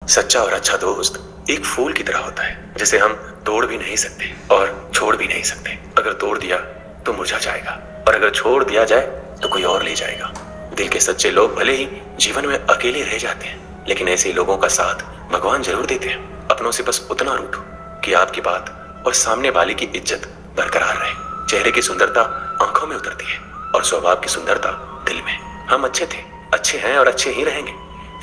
सच्चा और अच्छा दोस्त एक फूल की तरह होता है जिसे हम तोड़ भी नहीं सकते और छोड़ भी नहीं सकते। अगर तोड़ दिया तो मुरझा जाएगा और अगर छोड़ दिया जाए तो कोई और ले जाएगा। दिल के सच्चे लोग भले ही जीवन में अकेले रह जाते हैं, लेकिन ऐसे लोगों का साथ भगवान जरूर देते हैं। अपनों से बस उतना रूठो कि आपकी बात और सामने वाले की इज्जत बरकरार रहे। चेहरे की सुंदरता आंखों में उतरती है और स्वभाव की सुंदरता दिल में। हम अच्छे थे, अच्छे हैं और अच्छे ही रहेंगे।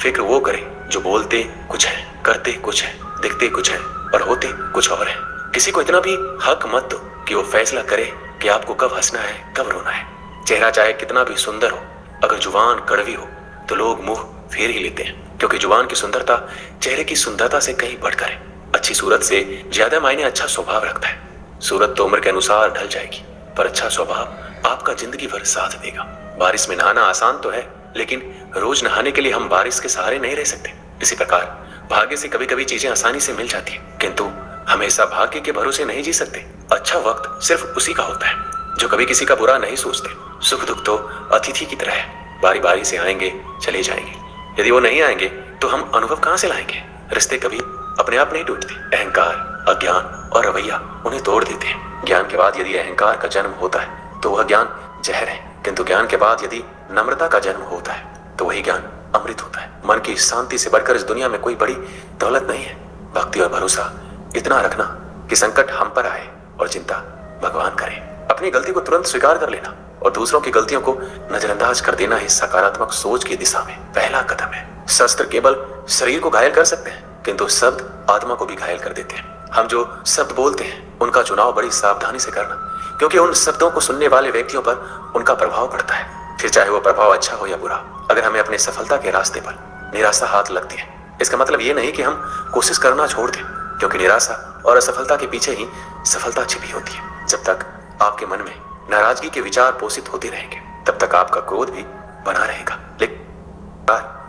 फिक्र वो करें जो बोलते कुछ है, करते कुछ है, दिखते कुछ है और होते कुछ और है। किसी को इतना भी हक मत दो कि वो फैसला करे कि आपको कब हंसना है, कब रोना है। चेहरा चाहे कितना भी सुंदर हो, अगर जुबान कड़वी हो तो लोग मुंह फेर ही लेते हैं, क्योंकि जुबान की सुंदरता चेहरे की सुंदरता से कहीं बढ़कर है। अच्छी सूरत से ज्यादा मायने अच्छा स्वभाव रखता है। सूरत तो उम्र के अनुसार ढल जाएगी, पर अच्छा स्वभाव आपका जिंदगी भर साथ देगा। बारिश में नहाना आसान तो है, लेकिन रोज नहाने के लिए हम बारिश के सहारे नहीं रह सकते। इसी प्रकार भाग्य से कभी कभी चीजें आसानी से मिल जाती हैं, किंतु हमेशा भाग्य के भरोसे नहीं जी सकते। अच्छा वक्त सिर्फ उसी का होता है जो कभी किसी का बुरा नहीं सोचते। सुख दुख तो अतिथि की तरह है, बारी बारी से आएंगे चले जाएंगे। यदि वो नहीं आएंगे तो हम अनुभव कहाँ से लाएंगे। रिश्ते कभी अपने आप नहीं टूटते। अहंकार, अज्ञान और रवैया उन्हें तोड़ देते हैं। ज्ञान के बाद यदि अहंकार का जन्म होता है तो वह ज्ञान जहर है, किंतु ज्ञान के बाद यदि नम्रता का जन्म होता है तो वही ज्ञान अमृत होता है। मन की शांति से बढ़कर इस दुनिया में कोई बड़ी दौलत नहीं है। भक्ति और भरोसा इतना रखना कि संकट हम पर आए और चिंता भगवान करे। अपनी गलती को तुरंत स्वीकार कर लेना और दूसरों की गलतियों को नजरअंदाज कर देना ही सकारात्मक सोच की दिशा में पहला कदम है। शस्त्र केवल शरीर को घायल कर सकते हैं, किंतु शब्द आत्मा को भी घायल कर देते हैं। हम जो शब्द बोलते हैं उनका चुनाव बड़ी सावधानी से करना, क्योंकि उन शब्दों को सुनने वाले व्यक्तियों पर उनका प्रभाव पड़ता है, फिर चाहे वो प्रभाव अच्छा हो या बुरा। अगर हमें अपने सफलता के रास्ते पर निराशा हाथ लगती है, इसका मतलब ये नहीं कि हम कोशिश करना छोड़ दें, क्योंकि निराशा और असफलता के पीछे ही सफलता छिपी होती है। जब तक आपके मन में नाराजगी के विचार पोषित होते रहेंगे, तब तक आपका क्रोध भी बना रहेगा। लेकिन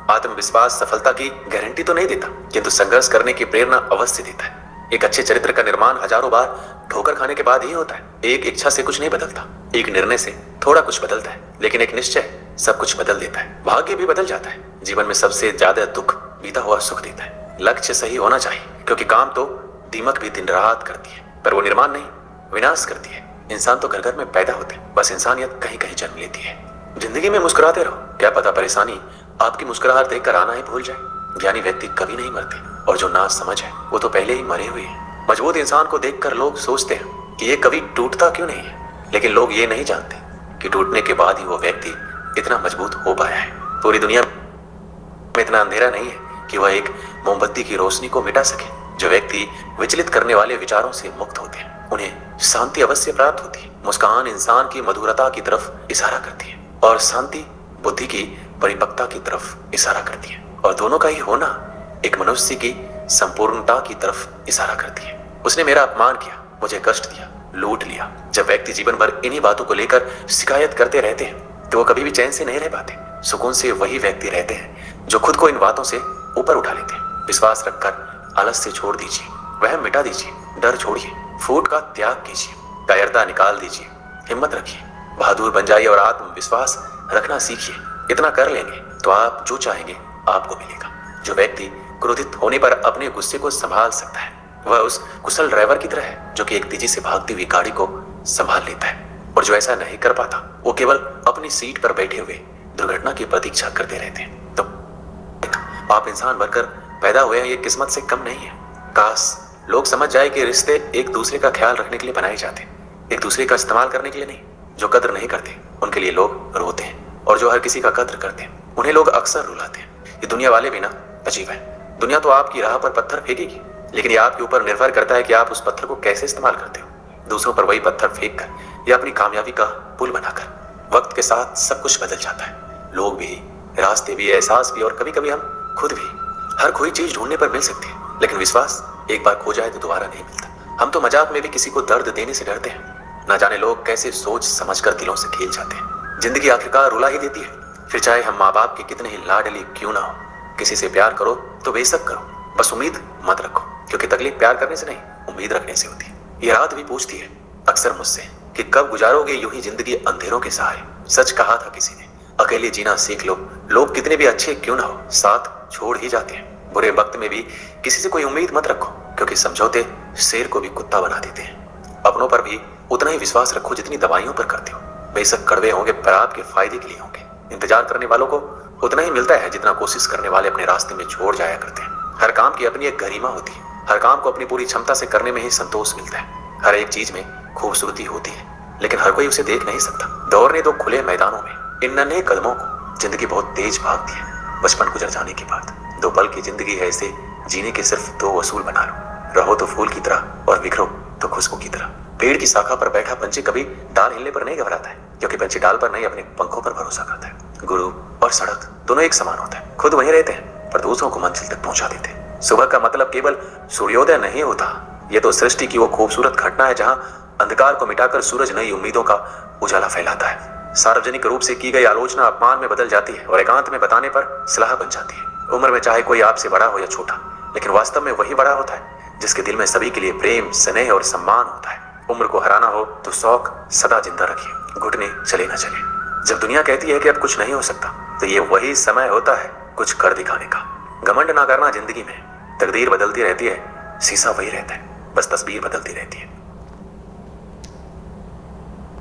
आत्मविश्वास सफलता की गारंटी तो नहीं देता, किंतु संघर्ष करने की प्रेरणा अवश्य देता है। एक अच्छे चरित्र का निर्माण हजारों बार ठोकर खाने के बाद ही होता है। एक इच्छा से कुछ नहीं बदलता, एक निर्णय से थोड़ा कुछ बदलता है, लेकिन एक निश्चय सब कुछ बदल देता है। भाग्य भी बदल जाता है। जीवन में सबसे ज्यादा दुख बीता हुआ सुख देता है। लक्ष्य सही होना चाहिए, क्योंकि काम तो दीमक भी दिन रात करती है, पर वो निर्माण नहीं विनाश करती है। इंसान तो घर घर में पैदा होते हैं, बस इंसानियत कहीं कहीं जन्म लेती है। जिंदगी में मुस्कुराते रहो, क्या पता परेशानी आपकी मुस्कुराहट देखकर आना ही भूल जाए। ज्ञानी व्यक्ति कभी नहीं मरते, और जो ना समझ है वो तो पहले ही मरे हुए हैं। मजबूत इंसान को देखकर लोग सोचते हैं कि ये कभी टूटता क्यों नहीं है, लेकिन लोग ये नहीं जानते कि टूटने के बाद ही वो व्यक्ति इतना मजबूत हो पाया है। पूरी दुनिया में इतना अंधेरा नहीं है कि वह एक मोमबत्ती की रोशनी को मिटा सके। जो व्यक्ति विचलित करने वाले विचारों से मुक्त होते हैं, उन्हें शांति अवश्य प्राप्त होती है। मुस्कान इंसान की मधुरता की तरफ इशारा करती है और शांति बुद्धि की परिपक्वता की तरफ इशारा करती है, और दोनों का ही होना एक मनुष्य की संपूर्णता की तरफ इशारा करती है। उसने मेरा अपमान किया, मुझे कष्ट दिया, लूट लिया। जब व्यक्ति जीवन भर इन्हीं बातों को लेकर शिकायत करते रहते हैं तो वो कभी भी चैन से नहीं रह पाते। सुकून से वही व्यक्ति रहते हैं जो खुद को इन बातों से ऊपर उठा लेते हैं। विश्वास रखकर आलस्य छोड़ दीजिए, वह मिटा दीजिए, डर छोड़िए, फूट का त्याग कीजिए, कायरता निकाल दीजिए, हिम्मत रखिए, बहादुर बन जाइए और आत्मविश्वास रखना सीखिए। इतना कर लेंगे तो आप जो चाहेंगे आपको मिलेगा। जो व्यक्ति क्रोधित होने पर अपने गुस्से को संभाल सकता है, वह उस कुशल ड्राइवर की तरह है जो कि एक तेजी से भागती हुई गाड़ी को संभाल लेता है। और जो ऐसा नहीं कर पाता, वो केवल अपनी सीट पर बैठे हुए दुर्घटना की प्रतीक्षा करते रहते हैं। तो आप इंसान बनकर पैदा हुए हैं, ये किस्मत से कम नहीं है। काश लोग समझ जाए कि रिश्ते एक दूसरे का ख्याल रखने के लिए बनाए जाते हैं, एक दूसरे का इस्तेमाल करने के लिए नहीं। जो कदर नहीं करते उनके लिए लोग रोते हैं, और जो हर किसी का कदर करते हैं उन्हें लोग अक्सर रुलाते हैं। ये दुनिया वाले भी ना अजीब है। दुनिया तो आपकी राह पर पत्थर फेंकेगी, लेकिन ये आपके ऊपर निर्भर करता है कि आप उस पत्थर को कैसे इस्तेमाल करते हो। दूसरों पर वही पत्थर फेंक कर या अपनी कामयाबी का पुल बनाकर। वक्त के साथ सब कुछ बदल जाता है, लोग भी, रास्ते भी, एहसास भी, और कभी कभी हम खुद भी। हर कोई चीज ढूंढने पर मिल सकती है, लेकिन विश्वास एक बार खो जाए तो दोबारा नहीं मिलता। हम तो मजाक में भी किसी को दर्द देने से डरते हैं। ना जाने लोग कैसे सोच समझकर दिलों से खेल जाते हैं। जिंदगी आखिरकार रुला ही देती है, फिर चाहे हम माँ बाप के कितने ही लाडले क्यों ना हो। किसी से प्यार करो तो बेशक करो, बस उम्मीद मत रखो, क्योंकि तकलीफ प्यार करने से नहीं, उम्मीद रखने से होती है। ये रात भी पूछती है अक्सर मुझसे कि कब गुजारोगे यूं ही जिंदगी अंधेरों के सहारे। सच कहा था किसी ने, अकेले जीना सीख लो। लोग कितने भी अच्छे क्यों ना हो, साथ छोड़ ही जाते हैं। बुरे वक्त में भी किसी से कोई उम्मीद मत रखो, क्योंकि समझौते शेर को भी कुत्ता बना देते हैं। अपनों पर भी उतना ही विश्वास रखो जितनी दवाइयों पर करते हो। बेशक कड़वे होंगे पर आपके फायदे के लिए होंगे। इंतजार करने वालों को उतना ही मिलता है जितना कोशिश करने वाले अपने रास्ते में छोड़ जाया करते हैं। हर काम की अपनी एक गरिमा होती है। हर काम को अपनी पूरी क्षमता से करने में ही संतोष मिलता है। हर एक चीज में खूबसूरती होती है, लेकिन हर कोई उसे देख नहीं सकता। दौड़ने दो खुले मैदानों में, इन नन्हे कदमों को। जिंदगी बहुत तेज भागती है बचपन गुजर जाने के बाद। 2 पल की जिंदगी है, इसे जीने के सिर्फ 2 असूल बना लो। रहो तो फूल की तरह और बिखरो तो खुशबू की तरह। पेड़ की शाखा पर बैठा पंछी कभी डाल हिलने पर नहीं घबराता है, क्योंकि पंछी डाल पर नहीं अपने पंखों पर भरोसा करता है। गुरु और सड़क दोनों एक समान होता है। खुद वहीं रहते हैं पर दूसरों को मंजिल तक पहुंचा देते हैं। सुबह का मतलब केवल सूर्योदय नहीं होता, यह तो सृष्टि की वो खूबसूरत घटना है जहां अंधकार को मिटाकर सूरज नई उम्मीदों का उजाला फैलाता है। सार्वजनिक रूप से की गई आलोचना अपमान में बदल जाती है और एकांत में बताने पर सलाह बन जाती है। उम्र में चाहे कोई आपसे बड़ा हो या छोटा, लेकिन वास्तव में वही बड़ा होता है जिसके दिल में सभी के लिए प्रेम, स्नेह और सम्मान होता है। उम्र को हराना हो तो शौक सदा जिंदा रखिए, घुटने चले न चले। जब दुनिया कहती है कि अब कुछ नहीं हो सकता, तो ये वही समय होता है कुछ कर दिखाने का। घमंड ना करना जिंदगी में। तकदीर बदलती रहती है, शीशा वही रहता है, बस तस्वीर बदलती रहती है।